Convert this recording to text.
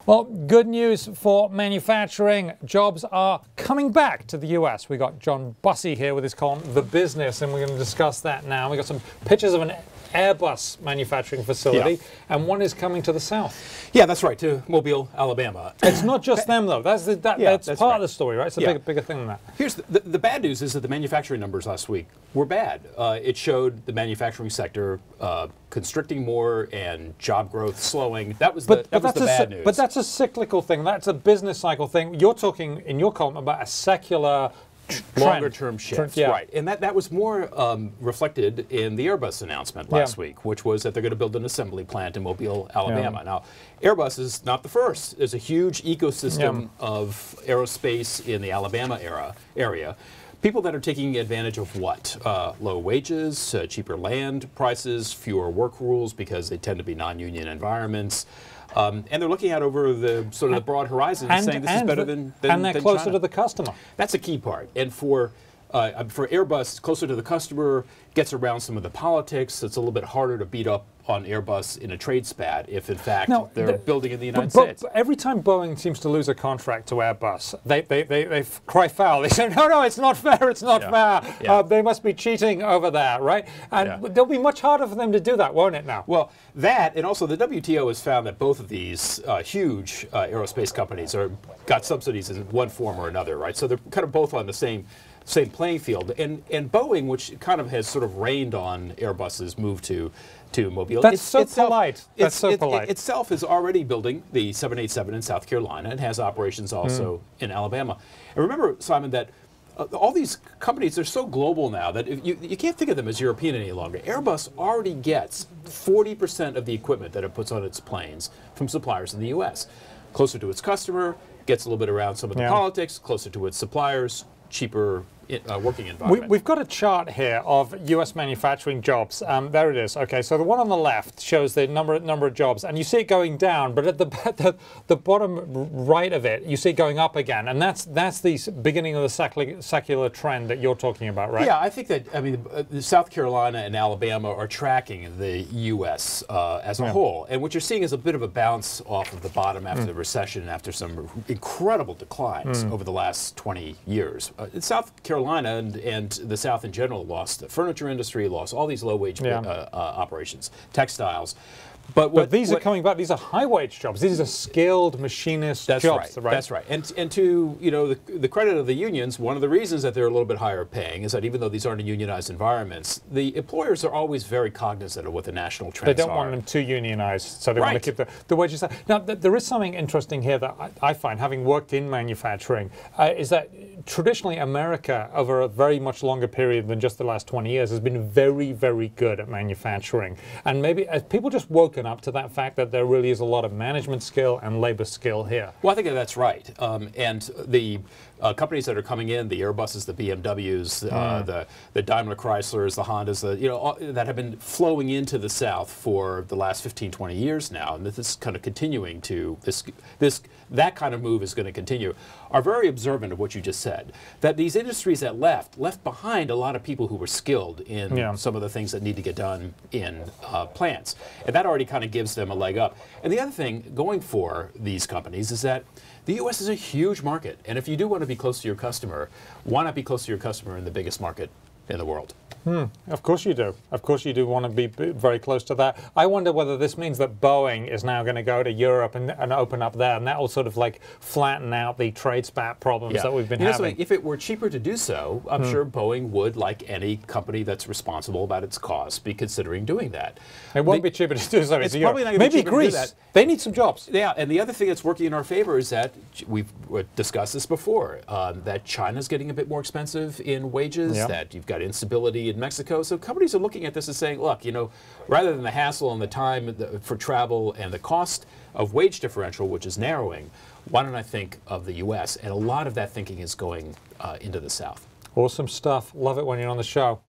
Well, good news for manufacturing. Jobs are coming back to the US. We got John Bussey here with his column, The Business, and we're going to discuss that now. We got some pictures of an Airbus manufacturing facility, and one is coming to the south. Yeah, that's right, to Mobile, Alabama. It's not just them, though. That's part of the story, right? It's a bigger thing than that. Here's the bad news is that the manufacturing numbers last week were bad. It showed the manufacturing sector constricting more and job growth slowing. That was the bad news. But that's a cyclical thing. That's a business cycle thing. You're talking in your column about a secular longer-term shift, right? And that was more reflected in the Airbus announcement last week, which was that they're going to build an assembly plant in Mobile, Alabama. Now, Airbus is not the first. There's a huge ecosystem of aerospace in the Alabama area. People that are taking advantage of what? Low wages, cheaper land prices, fewer work rules because they tend to be non-union environments. And they're looking out over the sort of the broad horizon and saying this is better than and they're closer China. To the customer. That's a key part. And for Airbus, closer to the customer, gets around some of the politics. It's a little bit harder to beat up on Airbus in a trade spat if, in fact, they're building in the United States. But every time Boeing seems to lose a contract to Airbus, they cry foul. They say, no, it's not fair, it's not fair. They must be cheating over that, right? And there'll be much harder for them to do that, won't it now? Well, that, and also the WTO has found that both of these huge aerospace companies got subsidies in one form or another, right? So they're kind of both on the same playing field. And Boeing, which kind of has sort of rained on Airbus's move to Mobile. That's so polite. That's so polite. Itself is already building the 787 in South Carolina and has operations also in Alabama. And remember, Simon, that all these companies, they're so global now that you can't think of them as European any longer. Airbus already gets 40% of the equipment that it puts on its planes from suppliers in the U.S. Closer to its customer, gets a little bit around some of the politics, closer to its suppliers, cheaper working environment. We've got a chart here of U.S. manufacturing jobs. There it is. Okay, so the one on the left shows the number of jobs, and you see it going down. But at the bottom right of it, you see it going up again, and that's the beginning of the secular trend that you're talking about, right? Yeah, I think that South Carolina and Alabama are tracking the U.S. As a whole, and what you're seeing is a bit of a bounce off of the bottom after the recession, after some incredible declines over the last 20 years. In South Carolina and the South in general lost the furniture industry, lost all these low-wage operations, textiles. But these are coming back. These are high-wage jobs. These are skilled machinist jobs. Right? That's right. And to the credit of the unions, one of the reasons that they're a little bit higher paying is that even though these aren't unionized environments, the employers are always very cognizant of what the national trends are. They don't want them too unionized, so they want to keep the wages high. Now, there is something interesting here that I find, having worked in manufacturing, is that traditionally America, over a very much longer period than just the last 20 years, has been very, very good at manufacturing. And maybe as people just woken up to that fact that there really is a lot of management skill and labor skill here. Well, I think that's right. And the companies that are coming in, the Airbuses, the BMWs, the Daimler Chryslers, the Hondas, that have been flowing into the South for the last 15, 20 years now, and this is kind of continuing to, that kind of move is going to continue, are very observant of what you just said, that these industries that left behind a lot of people who were skilled in some of the things that need to get done in plants. And that already kind of gives them a leg up. And the other thing going for these companies is that the U.S. is a huge market, and if you do want to be close to your customer, why not be close to your customer in the biggest market in the world? Of course you do. Of course you do want to be very close to that. I wonder whether this means that Boeing is now going to go to Europe and open up there, and that will sort of like flatten out the trade spat problems that we've been having. If it were cheaper to do so, I'm sure Boeing would, like any company that's responsible about its costs, be considering doing that. It won't be cheaper to do so. It's probably not going to be maybe cheaper Greece. to do that. They need some jobs. Yeah, and the other thing that's working in our favor is that we've discussed this before, that China's getting a bit more expensive in wages, that you've got instability in Mexico. So companies are looking at this and saying, look, rather than the hassle and the time for travel and the cost of wage differential, which is narrowing, why don't I think of the U.S.? And a lot of that thinking is going into the South. Awesome stuff. Love it when you're on the show.